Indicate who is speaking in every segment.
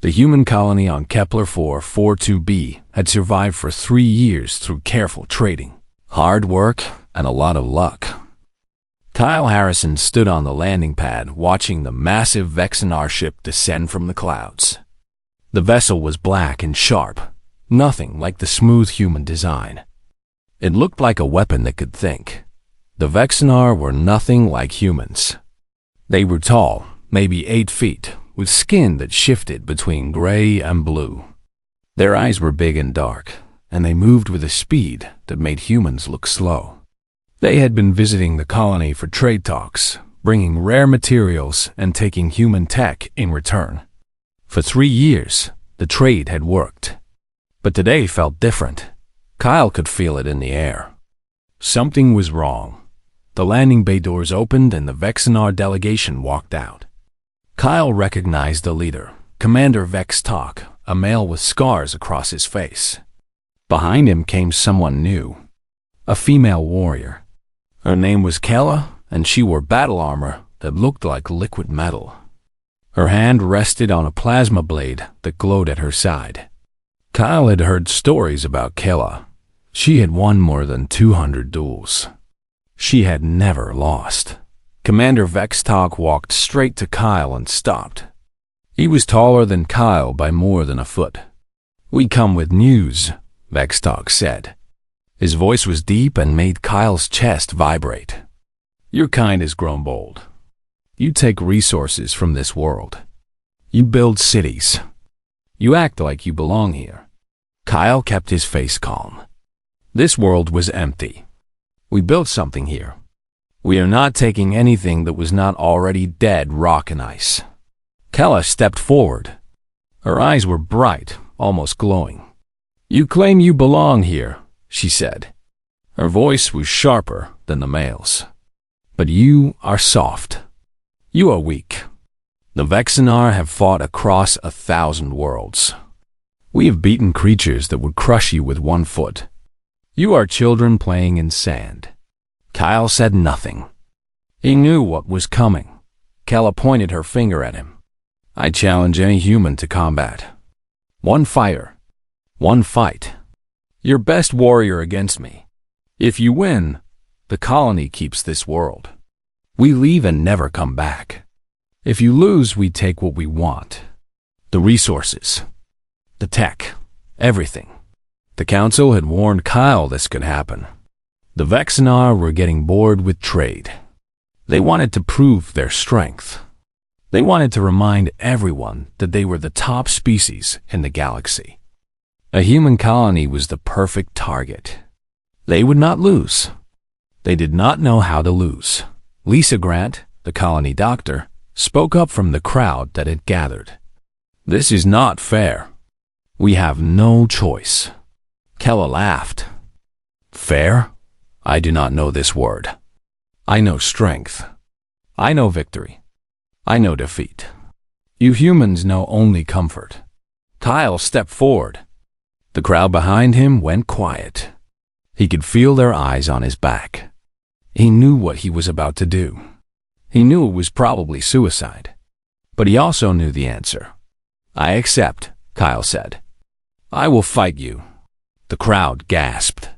Speaker 1: The human colony on Kepler 442b had survived for 3 years through careful trading, hard work, and a lot of luck. Kyle Harrison stood on the landing pad watching the massive Vexenar ship descend from the clouds. The vessel was black and sharp, nothing like the smooth human design. It looked like a weapon that could think. The Vexenar were nothing like humans. They were tall, maybe 8 feet, with skin that shifted between gray and blue. Their eyes were big and dark, and they moved with a speed that made humans look slow. They had been visiting the colony for trade talks, bringing rare materials and taking human tech in return. For 3 years, the trade had worked. But today felt different. Kyle could feel it in the air. Something was wrong. The landing bay doors opened and the Vexenar delegation walked out. Kyle recognized the leader, Commander Vex Talk, a male with scars across his face. Behind him came someone new, a female warrior. Her name was Kella, and she wore battle armor that looked like liquid metal. Her hand rested on a plasma blade that glowed at her side. Kyle had heard stories about Kella. She had won more than 200 duels. She had never lost. Commander Vex Talk walked straight to Kyle and stopped. He was taller than Kyle by more than a foot. "We come with news," Vex Talk said. His voice was deep and made Kyle's chest vibrate. "Your kind has grown bold. You take resources from this world. You build cities. You act like you belong here." Kyle kept his face calm. This world was empty. "We built something here. We are not taking anything that was not already dead rock and ice." Kella stepped forward. Her eyes were bright, almost glowing. "You claim you belong here," she said. Her voice was sharper than the male's. "But you are soft. You are weak. The Vexenar have fought across 1,000 worlds. We have beaten creatures that would crush you with 1 foot. You are children playing in sand." Kyle said nothing. He knew what was coming. Kella pointed her finger at him. "I challenge any human to combat. 1 fire. 1 fight. Your best warrior against me. If you win, the colony keeps this world. We leave and never come back. If you lose, we take what we want. The resources. The tech. Everything." The council had warned Kyle this could happen. The Vexenar were getting bored with trade. They wanted to prove their strength. They wanted to remind everyone that they were the top species in the galaxy. A human colony was the perfect target. They would not lose. They did not know how to lose. Lisa Grant, the colony doctor, spoke up from the crowd that had gathered. "This is not fair. We have no choice." Kella laughed. "Fair? I do not know this word. I know strength. I know victory. I know defeat. You humans know only comfort." Kyle stepped forward. The crowd behind him went quiet. He could feel their eyes on his back. He knew what he was about to do. He knew it was probably suicide. But he also knew the answer. "I accept," Kyle said. "I will fight you." The crowd gasped.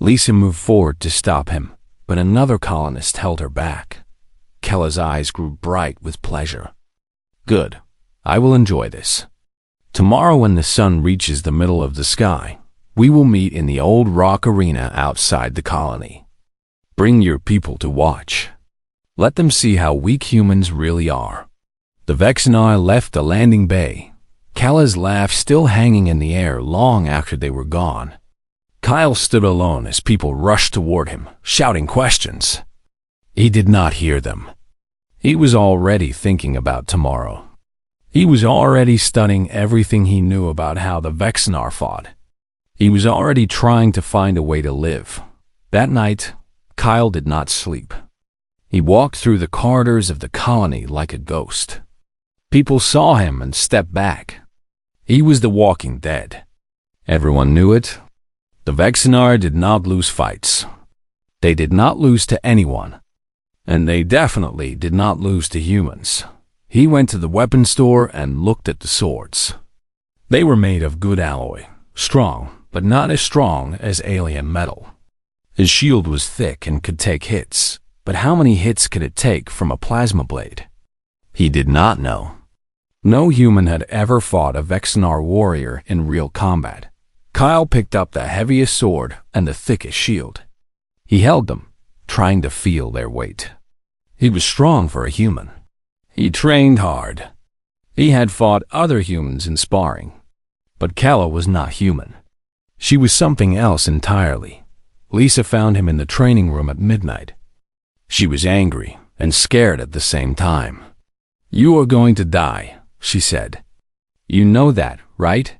Speaker 1: Lisa moved forward to stop him, but another colonist held her back. Kella's eyes grew bright with pleasure. "Good. I will enjoy this. Tomorrow when the sun reaches the middle of the sky, we will meet in the old rock arena outside the colony. Bring your people to watch. Let them see how weak humans really are." The Vexenar left the landing bay, Kella's laugh still hanging in the air long after they were gone. Kyle stood alone as people rushed toward him, shouting questions. He did not hear them. He was already thinking about tomorrow. He was already studying everything he knew about how the Vexenar fought. He was already trying to find a way to live. That night, Kyle did not sleep. He walked through the corridors of the colony like a ghost. People saw him and stepped back. He was the walking dead. Everyone knew it. The Vexenar did not lose fights. They did not lose to anyone. And they definitely did not lose to humans. He went to the weapon store and looked at the swords. They were made of good alloy, strong, but not as strong as alien metal. His shield was thick and could take hits, but how many hits could it take from a plasma blade? He did not know. No human had ever fought a Vexenar warrior in real combat. Kyle picked up the heaviest sword and the thickest shield. He held them, trying to feel their weight. He was strong for a human. He trained hard. He had fought other humans in sparring. But Kella was not human. She was something else entirely. Lisa found him in the training room at midnight. She was angry and scared at the same time. "You are going to die," she said. "You know that, right?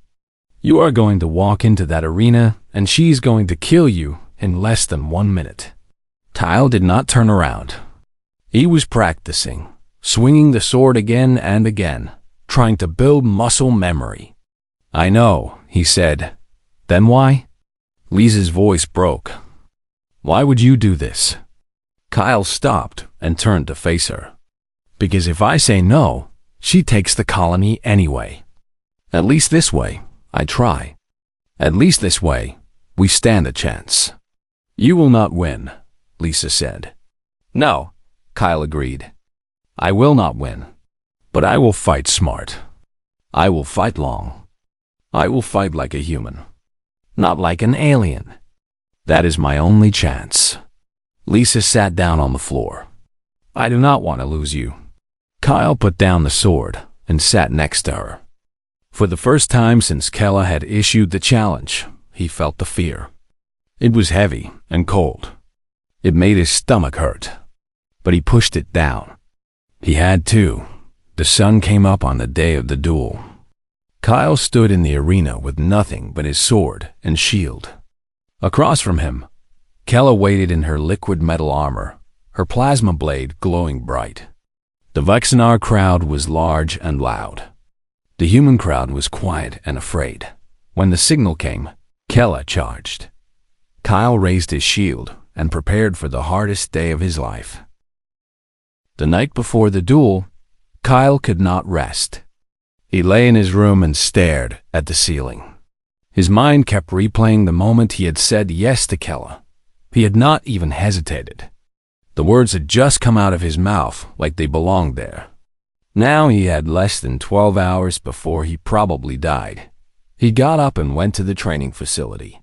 Speaker 1: You are going to walk into that arena and she's going to kill you in less than 1 minute." Kyle did not turn around. He was practicing, swinging the sword again and again, trying to build muscle memory. "I know," he said. "Then why?" Lisa's voice broke. "Why would you do this?" Kyle stopped and turned to face her. "Because if I say no, she takes the colony anyway. At least this way, I try. At least this way, we stand a chance." "You will not win," Lisa said. "No," Kyle agreed. "I will not win. But I will fight smart. I will fight long. I will fight like a human. Not like an alien. That is my only chance." Lisa sat down on the floor. "I do not want to lose you." Kyle put down the sword and sat next to her. For the first time since Kella had issued the challenge, he felt the fear. It was heavy and cold. It made his stomach hurt. But he pushed it down. He had to. The sun came up on the day of the duel. Kyle stood in the arena with nothing but his sword and shield. Across from him, Kella waited in her liquid metal armor, her plasma blade glowing bright. The Vexenar crowd was large and loud. The human crowd was quiet and afraid. When the signal came, Kella charged. Kyle raised his shield and prepared for the hardest day of his life. The night before the duel, Kyle could not rest. He lay in his room and stared at the ceiling. His mind kept replaying the moment he had said yes to Kella. He had not even hesitated. The words had just come out of his mouth like they belonged there. Now he had less than 12 hours before he probably died. He got up and went to the training facility.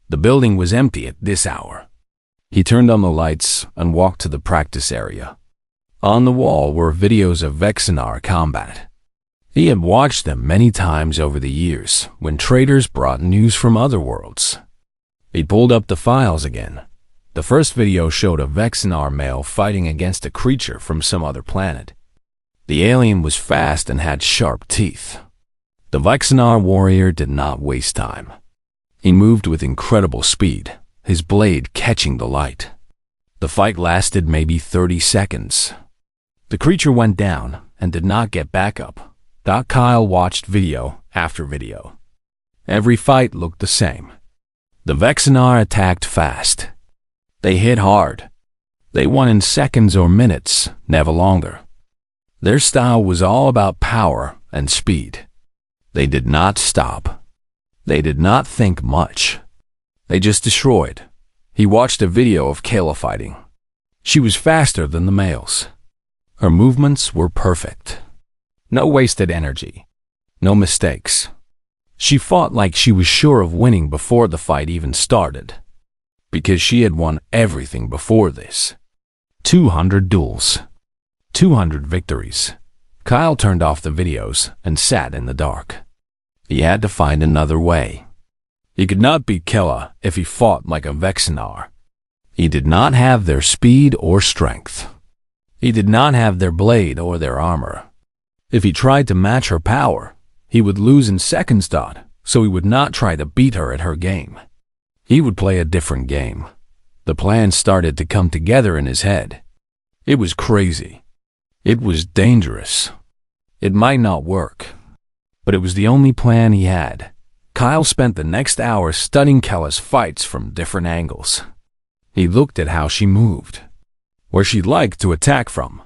Speaker 1: The building was empty at this hour. He turned on the lights and walked to the practice area. On the wall were videos of Vexenar combat. He had watched them many times over the years when traders brought news from other worlds. He pulled up the files again. The first video showed a Vexenar male fighting against a creature from some other planet. The alien was fast and had sharp teeth. The Vexenar warrior did not waste time. He moved with incredible speed, his blade catching the light. The fight lasted maybe 30 seconds. The creature went down and did not get back up. Kyle watched video after video. Every fight looked the same. The Vexenar attacked fast. They hit hard. They won in seconds or minutes, never longer. Their style was all about power and speed. They did not stop. They did not think much. They just destroyed. He watched a video of Kayla fighting. She was faster than the males. Her movements were perfect. No wasted energy. No mistakes. She fought like she was sure of winning before the fight even started. Because she had won everything before this. 200 duels. 200 victories. Kyle turned off the videos and sat in the dark. He had to find another way. He could not beat Kella if he fought like a Vexenar. He did not have their speed or strength. He did not have their blade or their armor. If he tried to match her power, he would lose in seconds, so he would not try to beat her at her game. He would play a different game. The plan started to come together in his head. It was crazy. It was dangerous. It might not work, but it was the only plan he had. Kyle spent the next hour studying Kella's fights from different angles. He looked at how she moved, where she liked to attack from,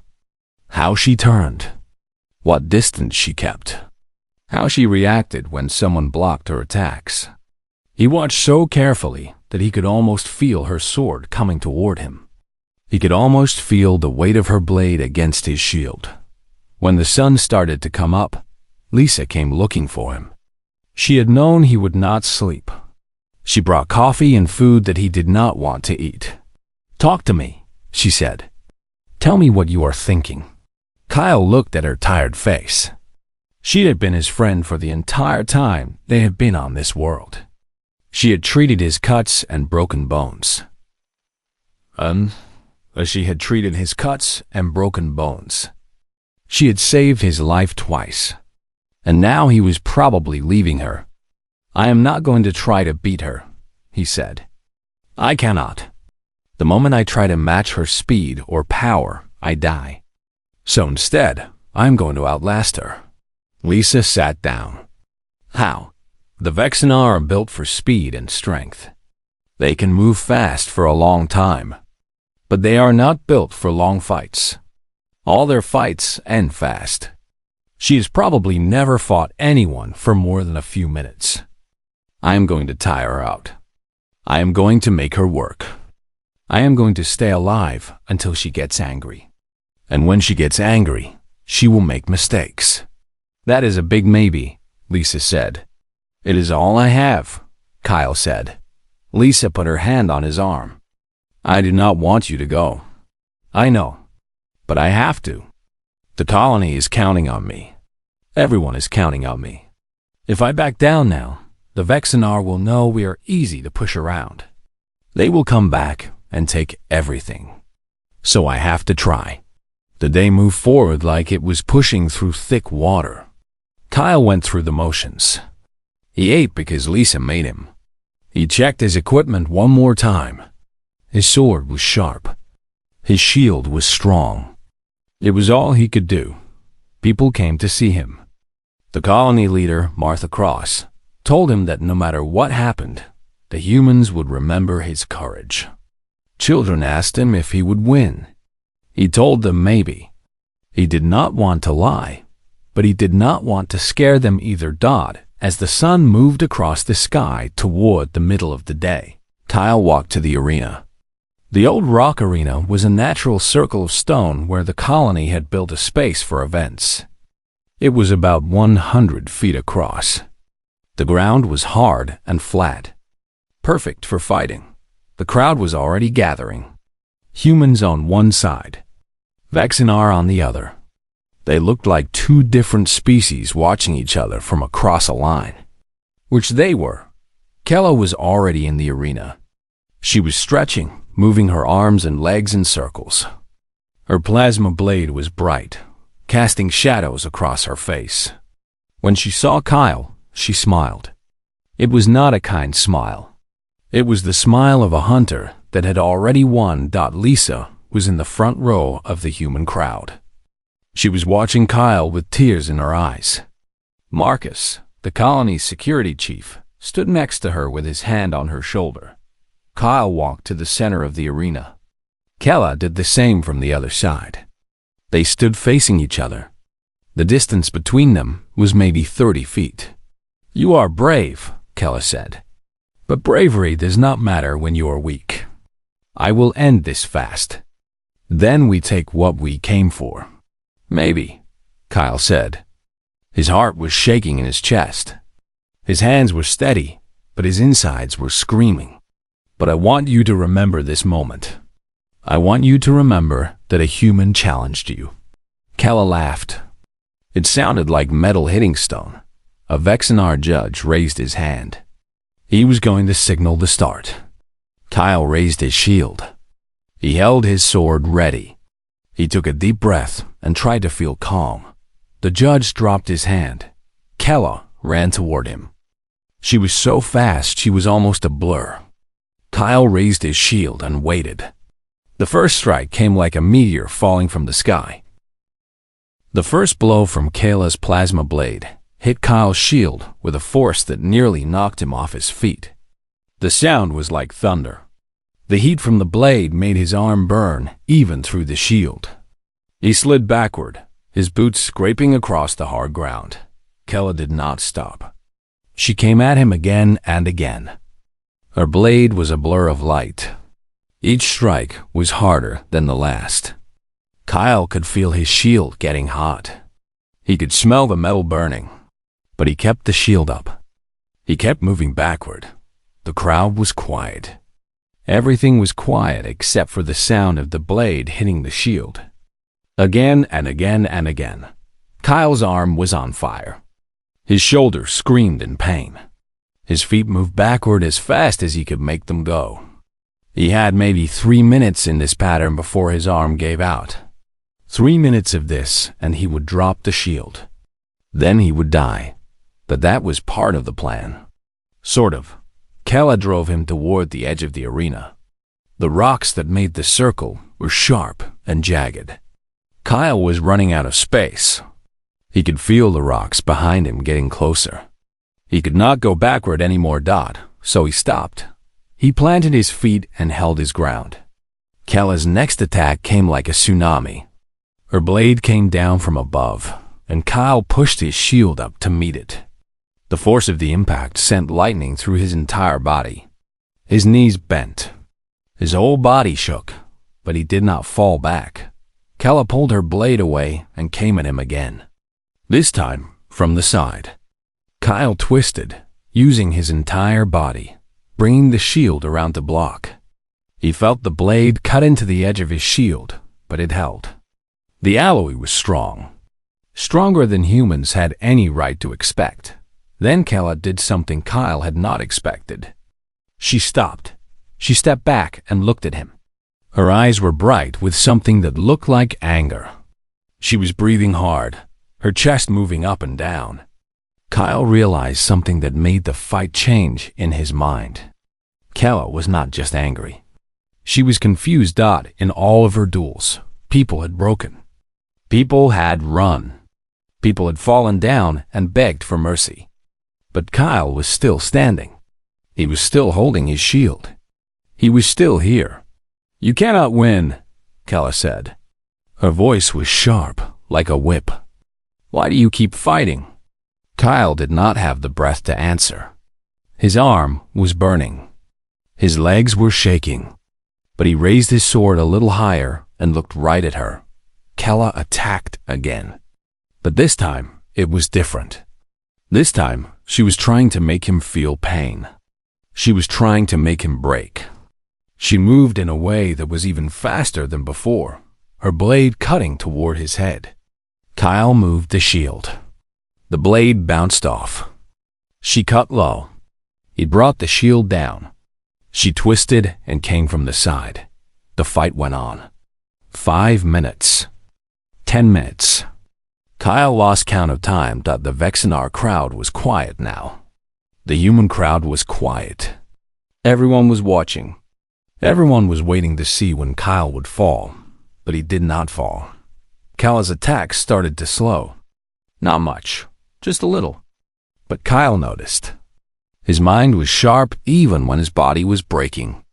Speaker 1: how she turned, what distance she kept, how she reacted when someone blocked her attacks. He watched so carefully that he could almost feel her sword coming toward him. He could almost feel the weight of her blade against his shield. When the sun started to come up, Lisa came looking for him. She had known he would not sleep. She brought coffee and food that he did not want to eat. "Talk to me," she said. "Tell me what you are thinking." Kyle looked at her tired face. She had been his friend for the entire time they had been on this world. She had treated his cuts and broken bones. She had treated his cuts and broken bones. She had saved his life twice. And now he was probably leaving her. "I am not going to try to beat her," he said. "I cannot. The moment I try to match her speed or power, I die. So instead, I am going to outlast her." Lisa sat down. "How?" "The Vexenar are built for speed and strength. They can move fast for a long time. But they are not built for long fights. All their fights end fast. She has probably never fought anyone for more than a few minutes. I am going to tire her out. I am going to make her work. I am going to stay alive until she gets angry. And when she gets angry, she will make mistakes." "That is a big maybe," Lisa said. "It is all I have," Kyle said. Lisa put her hand on his arm. "I do not want you to go. I know, but I have to. The colony is counting on me. Everyone is counting on me. If I back down now, the Vexenar will know we are easy to push around. They will come back and take everything. So I have to try." The day moved forward like it was pushing through thick water. Kyle went through the motions. He ate because Lisa made him. He checked his equipment one more time. His sword was sharp. His shield was strong. It was all he could do. People came to see him. The colony leader, Martha Cross, told him that no matter what happened, the humans would remember his courage. Children asked him if he would win. He told them maybe. He did not want to lie, but he did not want to scare them either. As the sun moved across the sky toward the middle of the day, Kyle walked to the arena. The old rock arena was a natural circle of stone where the colony had built a space for events. It was about 100 feet across. The ground was hard and flat, perfect for fighting. The crowd was already gathering. Humans on one side, Vexenar on the other. They looked like two different species watching each other from across a line. Which they were. Kella was already in the arena. She was stretching, moving her arms and legs in circles. Her plasma blade was bright, casting shadows across her face. When she saw Kyle, she smiled. It was not a kind smile. It was the smile of a hunter that had already won. Lisa was in the front row of the human crowd. She was watching Kyle with tears in her eyes. Marcus, the colony's security chief, stood next to her with his hand on her shoulder. Kyle walked to the center of the arena. Kella did the same from the other side. They stood facing each other. The distance between them was maybe 30 feet. "You are brave," Kella said. "But bravery does not matter when you are weak. I will end this fast. Then we take what we came for." "Maybe," Kyle said. His heart was shaking in his chest. His hands were steady, but his insides were screaming. "But I want you to remember this moment. I want you to remember that a human challenged you." Kella laughed. It sounded like metal hitting stone. A Vexenar judge raised his hand. He was going to signal the start. Kyle raised his shield. He held his sword ready. He took a deep breath and tried to feel calm. The judge dropped his hand. Kella ran toward him. She was so fast she was almost a blur. Kyle raised his shield and waited. The first strike came like a meteor falling from the sky. The first blow from Kayla's plasma blade hit Kyle's shield with a force that nearly knocked him off his feet. The sound was like thunder. The heat from the blade made his arm burn even through the shield. He slid backward, his boots scraping across the hard ground. Kella did not stop. She came at him again and again. Her blade was a blur of light. Each strike was harder than the last. Kyle could feel his shield getting hot. He could smell the metal burning, but he kept the shield up. He kept moving backward. The crowd was quiet. Everything was quiet except for the sound of the blade hitting the shield. Again and again and again, Kyle's arm was on fire. His shoulders screamed in pain. His feet moved backward as fast as he could make them go. He had maybe 3 minutes in this pattern before his arm gave out. 3 minutes of this and he would drop the shield. Then he would die. But that was part of the plan. Sort of. Kella drove him toward the edge of the arena. The rocks that made the circle were sharp and jagged. Kyle was running out of space. He could feel the rocks behind him getting closer. He could not go backward anymore, so he stopped. He planted his feet and held his ground. Kella's next attack came like a tsunami. Her blade came down from above, and Kyle pushed his shield up to meet it. The force of the impact sent lightning through his entire body. His knees bent. His whole body shook, but he did not fall back. Kella pulled her blade away and came at him again. This time, from the side. Kyle twisted, using his entire body, bringing the shield around to block. He felt the blade cut into the edge of his shield, but it held. The alloy was strong. Stronger than humans had any right to expect. Then Kella did something Kyle had not expected. She stopped. She stepped back and looked at him. Her eyes were bright with something that looked like anger. She was breathing hard, her chest moving up and down. Kyle realized something that made the fight change in his mind. Kella was not just angry. She was confused. In all of her duels, people had broken. People had run. People had fallen down and begged for mercy. But Kyle was still standing. He was still holding his shield. He was still here. "You cannot win," Kella said. Her voice was sharp, like a whip. "Why do you keep fighting?" Kyle did not have the breath to answer. His arm was burning. His legs were shaking. But he raised his sword a little higher and looked right at her. Kella attacked again. But this time, it was different. This time, she was trying to make him feel pain. She was trying to make him break. She moved in a way that was even faster than before, her blade cutting toward his head. Kyle moved the shield. The blade bounced off. She cut low. He brought the shield down. She twisted and came from the side. The fight went on. 5 minutes. 10 minutes. Kyle lost count of time. The Vexenar crowd was quiet now. The human crowd was quiet. Everyone was watching. Everyone was waiting to see when Kyle would fall, but he did not fall. Kella's attack started to slow. Not much, just a little. But Kyle noticed. His mind was sharp even when his body was breaking.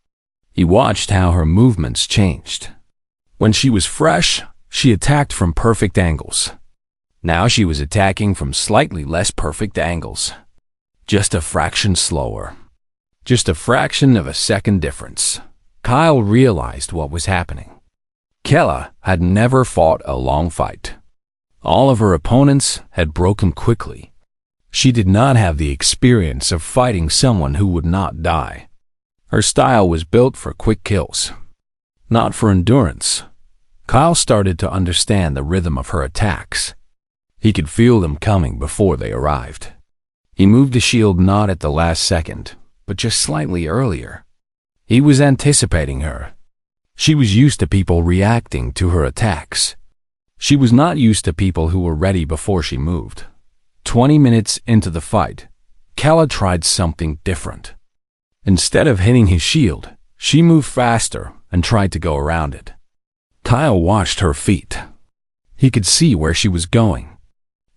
Speaker 1: He watched how her movements changed. When she was fresh, she attacked from perfect angles. Now she was attacking from slightly less perfect angles. Just a fraction slower. Just a fraction of a second difference. Kyle realized what was happening. Kella had never fought a long fight. All of her opponents had broken quickly. She did not have the experience of fighting someone who would not die. Her style was built for quick kills, not for endurance. Kyle started to understand the rhythm of her attacks. He could feel them coming before they arrived. He moved the shield not at the last second, but just slightly earlier. He was anticipating her. She was used to people reacting to her attacks. She was not used to people who were ready before she moved. 20 minutes into the fight, Kella tried something different. Instead of hitting his shield, she moved faster and tried to go around it. Kyle watched her feet. He could see where she was going.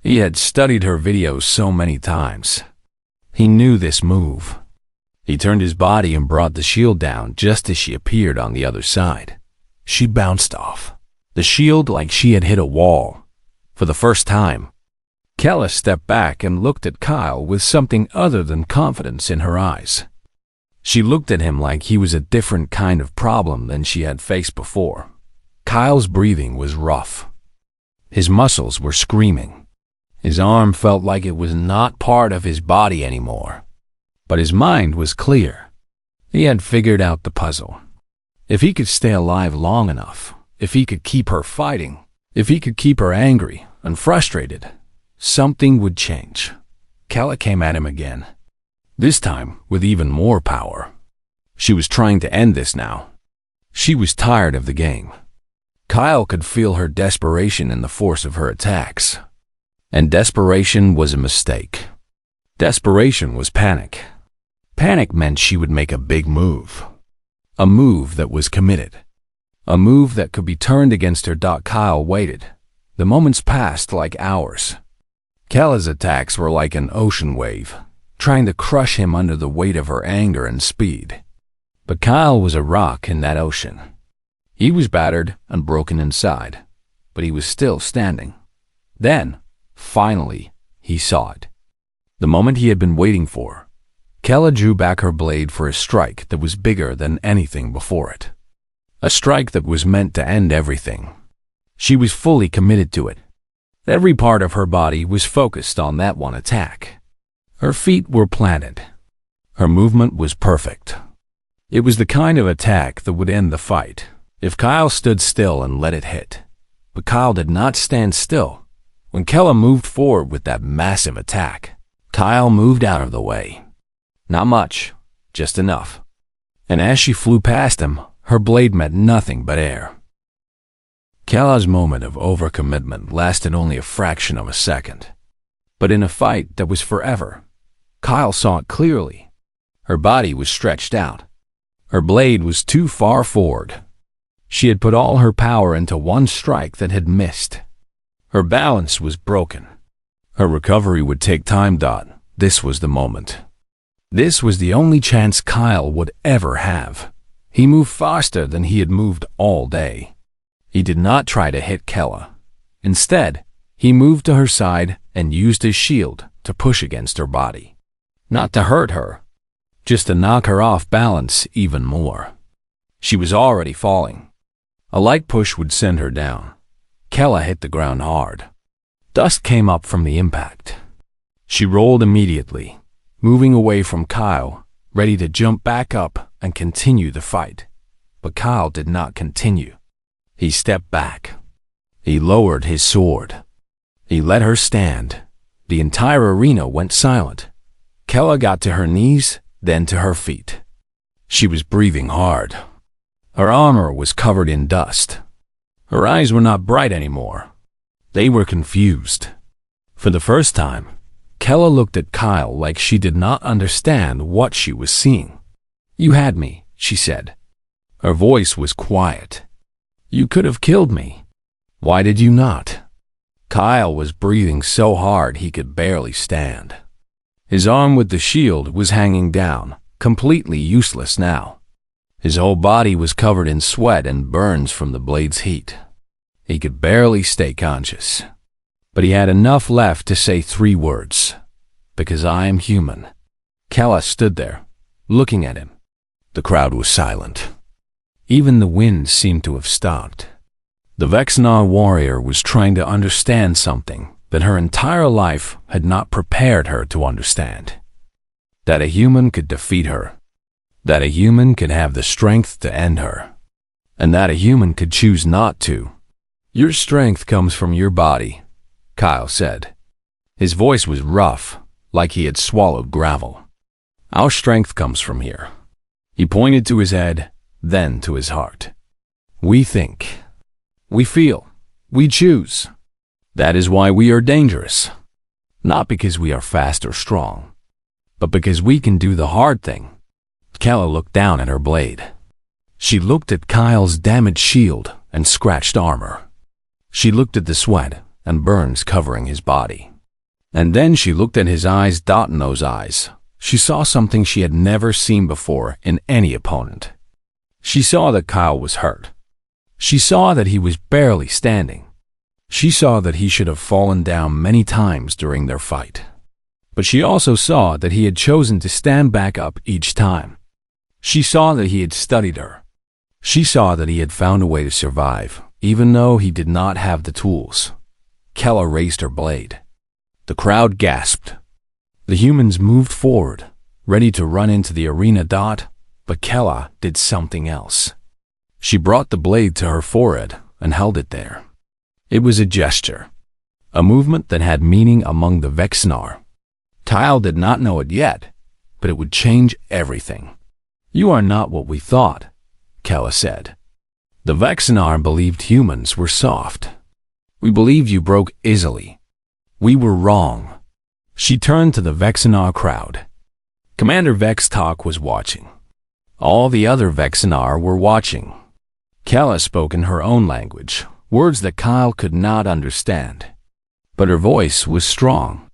Speaker 1: He had studied her videos so many times. He knew this move. He turned his body and brought the shield down just as she appeared on the other side. She bounced off the shield like she had hit a wall. For the first time, Kella stepped back and looked at Kyle with something other than confidence in her eyes. She looked at him like he was a different kind of problem than she had faced before. Kyle's breathing was rough. His muscles were screaming. His arm felt like it was not part of his body anymore. But his mind was clear. He had figured out the puzzle. If he could stay alive long enough, if he could keep her fighting, if he could keep her angry and frustrated, something would change. Kella came at him again, this time with even more power. She was trying to end this now. She was tired of the game. Kyle could feel her desperation in the force of her attacks. And desperation was a mistake. Desperation was panic. Panic meant she would make a big move. A move that was committed. A move that could be turned against her. Kyle waited. The moments passed like hours. Kella's attacks were like an ocean wave, trying to crush him under the weight of her anger and speed. But Kyle was a rock in that ocean. He was battered and broken inside, but he was still standing. Then, finally, he saw it. The moment he had been waiting for. Kella drew back her blade for a strike that was bigger than anything before it. A strike that was meant to end everything. She was fully committed to it. Every part of her body was focused on that one attack. Her feet were planted. Her movement was perfect. It was the kind of attack that would end the fight if Kyle stood still and let it hit. But Kyle did not stand still. When Kella moved forward with that massive attack, Kyle moved out of the way. Not much, just enough. And as she flew past him, her blade met nothing but air. Kella's moment of overcommitment lasted only a fraction of a second. But in a fight that was forever, Kyle saw it clearly. Her body was stretched out. Her blade was too far forward. She had put all her power into one strike that had missed. Her balance was broken. Her recovery would take time. This was the moment. This was the only chance Kyle would ever have. He moved faster than he had moved all day. He did not try to hit Kella. Instead, he moved to her side and used his shield to push against her body. Not to hurt her, just to knock her off balance even more. She was already falling. A light push would send her down. Kella hit the ground hard. Dust came up from the impact. She rolled immediately, moving away from Kyle, ready to jump back up and continue the fight. But Kyle did not continue. He stepped back. He lowered his sword. He let her stand. The entire arena went silent. Kella got to her knees, then to her feet. She was breathing hard. Her armor was covered in dust. Her eyes were not bright anymore. They were confused. For the first time, Kella looked at Kyle like she did not understand what she was seeing. "You had me," she said. Her voice was quiet. "You could have killed me. Why did you not?" Kyle was breathing so hard he could barely stand. His arm with the shield was hanging down, completely useless now. His whole body was covered in sweat and burns from the blade's heat. He could barely stay conscious. But he had enough left to say 3 words. "Because I am human." Kella stood there, looking at him. The crowd was silent. Even the wind seemed to have stopped. The Vexnar warrior was trying to understand something that her entire life had not prepared her to understand. That a human could defeat her. That a human could have the strength to end her. And that a human could choose not to. "Your strength comes from your body," Kyle said. His voice was rough, like he had swallowed gravel. "Our strength comes from here." He pointed to his head, then to his heart. "We think. We feel. We choose. That is why we are dangerous. Not because we are fast or strong, but because we can do the hard thing." Kella looked down at her blade. She looked at Kyle's damaged shield and scratched armor. She looked at the sweat and burns covering his body. And then she looked at his eyes. In those eyes, she saw something she had never seen before in any opponent. She saw that Kyle was hurt. She saw that he was barely standing. She saw that he should have fallen down many times during their fight. But she also saw that he had chosen to stand back up each time. She saw that he had studied her. She saw that he had found a way to survive, even though he did not have the tools. Kella raised her blade. The crowd gasped. The humans moved forward, ready to run into the arena. But Kella did something else. She brought the blade to her forehead and held it there. It was a gesture, a movement that had meaning among the Vexnar. Tile did not know it yet, but it would change everything. "You are not what we thought," Kella said. "The Vexnar believed humans were soft. We believed you broke easily. We were wrong." She turned to the Vexnar crowd. Commander Vextalk was watching. All the other Vexnar were watching. Kella spoke in her own language, words that Kyle could not understand. But her voice was strong.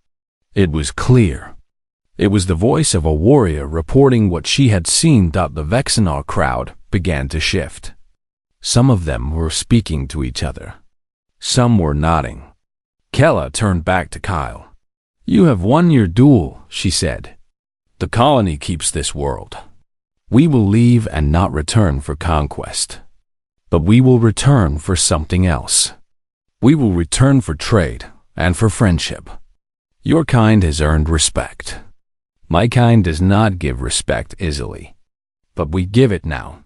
Speaker 1: It was clear. It was the voice of a warrior reporting what she had seen. The Vexnar crowd began to shift. Some of them were speaking to each other. Some were nodding. Kella turned back to Kyle. "You have won your duel," she said. "The colony keeps this world. We will leave and not return for conquest. But we will return for something else. We will return for trade and for friendship. Your kind has earned respect. My kind does not give respect easily. But we give it now."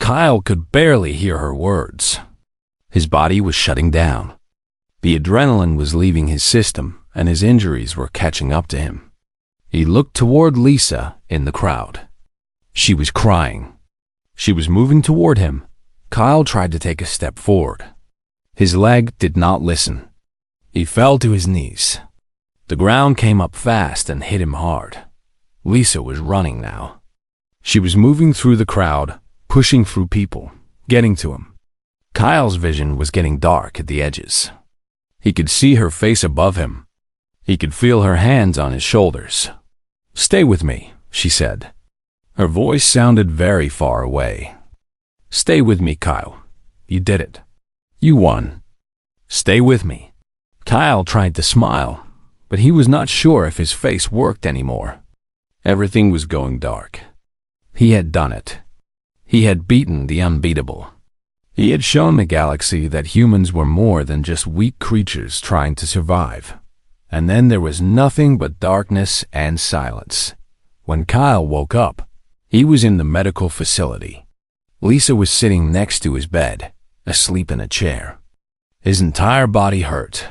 Speaker 1: Kyle could barely hear her words. His body was shutting down. The adrenaline was leaving his system, and his injuries were catching up to him. He looked toward Lisa in the crowd. She was crying. She was moving toward him. Kyle tried to take a step forward. His leg did not listen. He fell to his knees. The ground came up fast and hit him hard. Lisa was running now. She was moving through the crowd, pushing through people, getting to him. Kyle's vision was getting dark at the edges. He could see her face above him. He could feel her hands on his shoulders. "Stay with me," she said. Her voice sounded very far away. "Stay with me, Kyle. You did it. You won. Stay with me." Kyle tried to smile, but he was not sure if his face worked anymore. Everything was going dark. He had done it. He had beaten the unbeatable. He had shown the galaxy that humans were more than just weak creatures trying to survive. And then there was nothing but darkness and silence. When Kyle woke up, he was in the medical facility. Lisa was sitting next to his bed, asleep in a chair. His entire body hurt.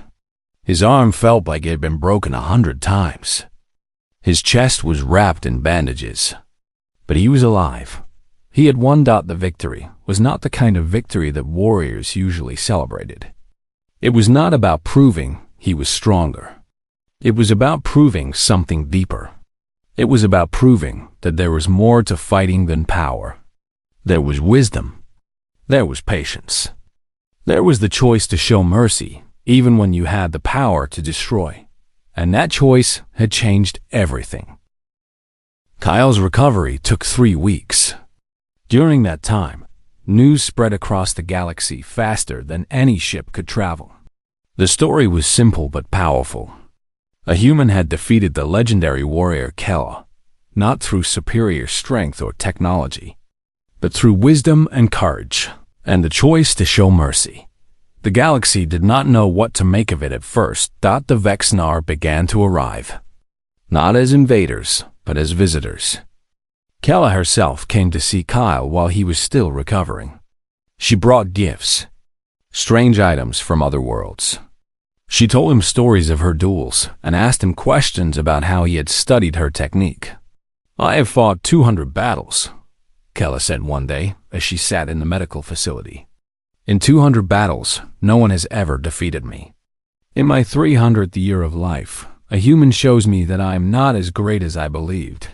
Speaker 1: His arm felt like it had been broken 100 times. His chest was wrapped in bandages. But he was alive. He had won. The victory was not the kind of victory that warriors usually celebrated. It was not about proving he was stronger. It was about proving something deeper. It was about proving that there was more to fighting than power. There was wisdom. There was patience. There was the choice to show mercy, even when you had the power to destroy. And that choice had changed everything. Kyle's recovery took 3 weeks. During that time, news spread across the galaxy faster than any ship could travel. The story was simple but powerful. A human had defeated the legendary warrior Kella, not through superior strength or technology, but through wisdom and courage, and the choice to show mercy. The galaxy did not know what to make of it at first. The Vexnar began to arrive, not as invaders, but as visitors. Kella herself came to see Kyle while he was still recovering. She brought gifts, strange items from other worlds. She told him stories of her duels and asked him questions about how he had studied her technique. "I have fought 200 battles," Kella said one day as she sat in the medical facility. "In 200 battles, no one has ever defeated me. In my 300th year of life, a human shows me that I am not as great as I believed."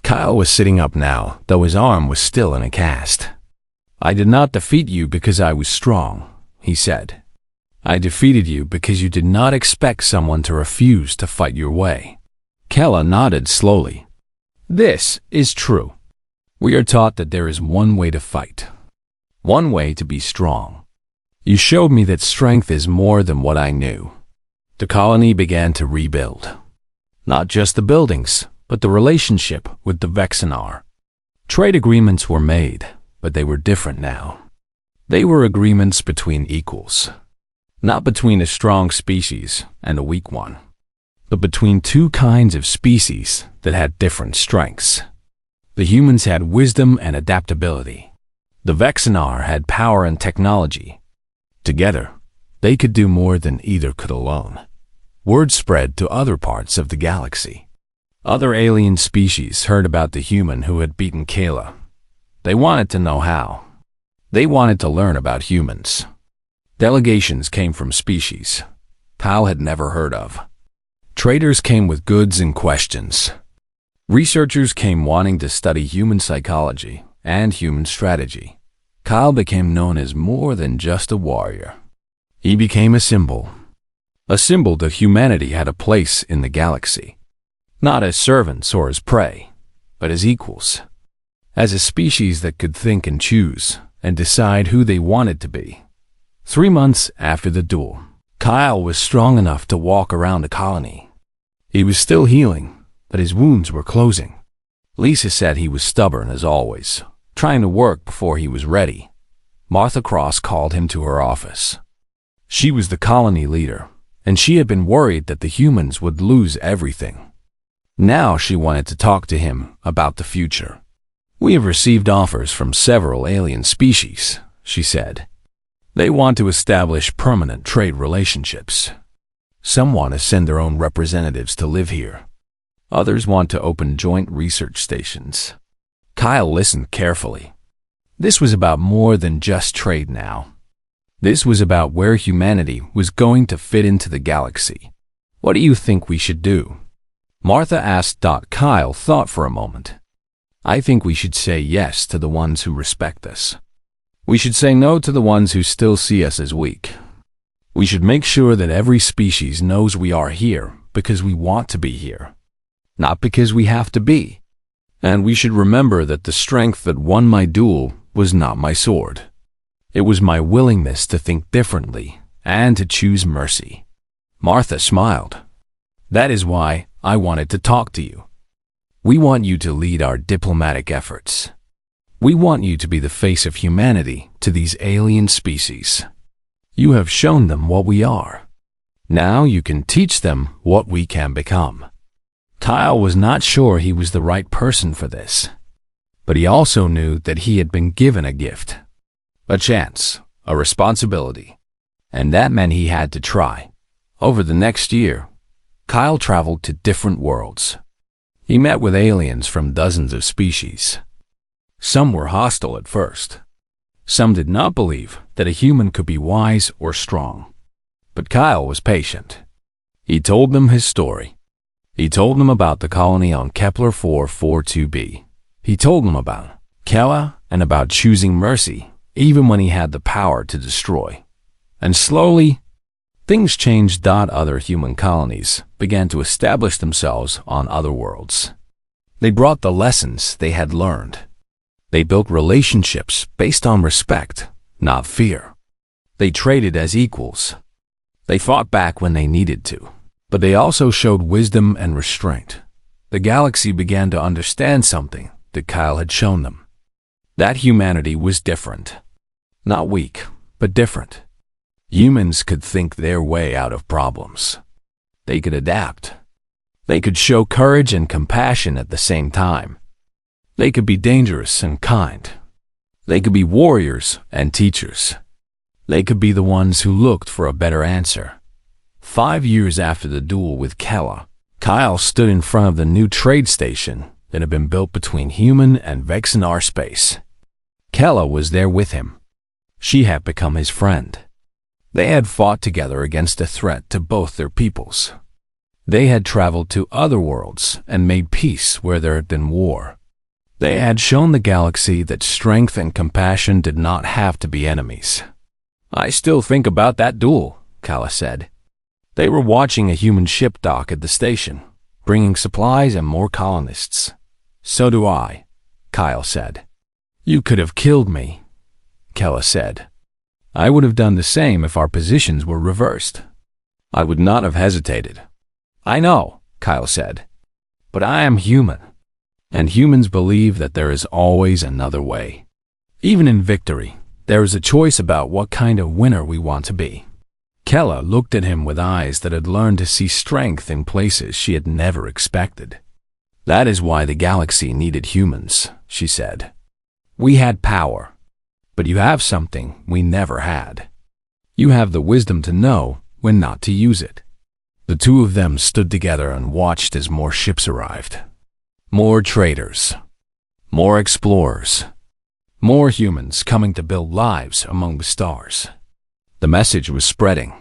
Speaker 1: Kyle was sitting up now, though his arm was still in a cast. "I did not defeat you because I was strong," he said. "I defeated you because you did not expect someone to refuse to fight your way." Kella nodded slowly. "This is true. We are taught that there is one way to fight, one way to be strong. You showed me that strength is more than what I knew. The colony began to rebuild. Not just the buildings, but the relationship with the Vexenar. Trade agreements were made, but they were different now. They were agreements between equals. Not between a strong species and a weak one, but between two kinds of species that had different strengths. The humans had wisdom and adaptability. The Vexenar had power and technology. Together, they could do more than either could alone. Word spread to other parts of the galaxy. Other alien species heard about the human who had beaten Kayla. They wanted to know how. They wanted to learn about humans. Delegations came from species Kyle had never heard of. Traders came with goods and questions. Researchers came wanting to study human psychology and human strategy. Kyle became known as more than just a warrior. He became a symbol that humanity had a place in the galaxy. Not as servants or as prey, but as equals. As a species that could think and choose and decide who they wanted to be. 3 months after the duel, Kyle was strong enough to walk around the colony. He was still healing, but his wounds were closing. Lisa said he was stubborn as always, trying to work before he was ready. Martha Cross called him to her office. She was the colony leader, and she had been worried that the humans would lose everything. Now she wanted to talk to him about the future. "We have received offers from several alien species," she said. "They want to establish permanent trade relationships. Some want to send their own representatives to live here. Others want to open joint research stations." Kyle listened carefully. This was about more than just trade now. This was about where humanity was going to fit into the galaxy. "What do you think we should do?" Martha asked. Kyle thought for a moment. "I think we should say yes to the ones who respect us. We should say no to the ones who still see us as weak. We should make sure that every species knows we are here because we want to be here, not because we have to be. And we should remember that the strength that won my duel was not my sword. It was my willingness to think differently and to choose mercy." Martha smiled. "That is why I wanted to talk to you. We want you to lead our diplomatic efforts. We want you to be the face of humanity to these alien species. You have shown them what we are. Now you can teach them what we can become." Kyle was not sure he was the right person for this, but he also knew that he had been given a gift, a chance, a responsibility, and that meant he had to try. Over the next year, Kyle traveled to different worlds. He met with aliens from dozens of species. Some were hostile at first. Some did not believe that a human could be wise or strong. But Kyle was patient. He told them his story. He told them about the colony on Kepler 442b. He told them about Kella and about choosing mercy, even when he had the power to destroy. And slowly, things changed. Other human colonies began to establish themselves on other worlds. They brought the lessons they had learned. They built relationships based on respect, not fear. They traded as equals. They fought back when they needed to, but they also showed wisdom and restraint. The galaxy began to understand something that Kyle had shown them. That humanity was different. Not weak, but different. Humans could think their way out of problems. They could adapt. They could show courage and compassion at the same time. They could be dangerous and kind. They could be warriors and teachers. They could be the ones who looked for a better answer. 5 years after the duel with Kella, Kyle stood in front of the new trade station that had been built between human and Vexenar space. Kella was there with him. She had become his friend. They had fought together against a threat to both their peoples. They had traveled to other worlds and made peace where there had been war. They had shown the galaxy that strength and compassion did not have to be enemies. "I still think about that duel," Kella said. They were watching a human ship dock at the station, bringing supplies and more colonists. "So do I," Kyle said. "You could have killed me," Kella said. I would have done the same if our positions were reversed. I would not have hesitated. I know, Kyle said, but I am human, and humans believe that there is always another way. Even in victory, there is a choice about what kind of winner we want to be. Kella looked at him with eyes that had learned to see strength in places she had never expected. That is why the galaxy needed humans, she said. We had power, but you have something we never had. You have the wisdom to know when not to use it. The two of them stood together and watched as more ships arrived. More traders, more explorers, more humans coming to build lives among the stars. The message was spreading.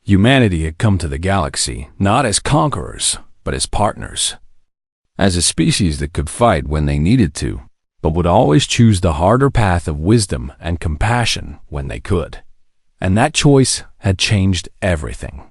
Speaker 1: Humanity had come to the galaxy not as conquerors, but as partners. As a species that could fight when they needed to, but would always choose the harder path of wisdom and compassion when they could. And that choice had changed everything.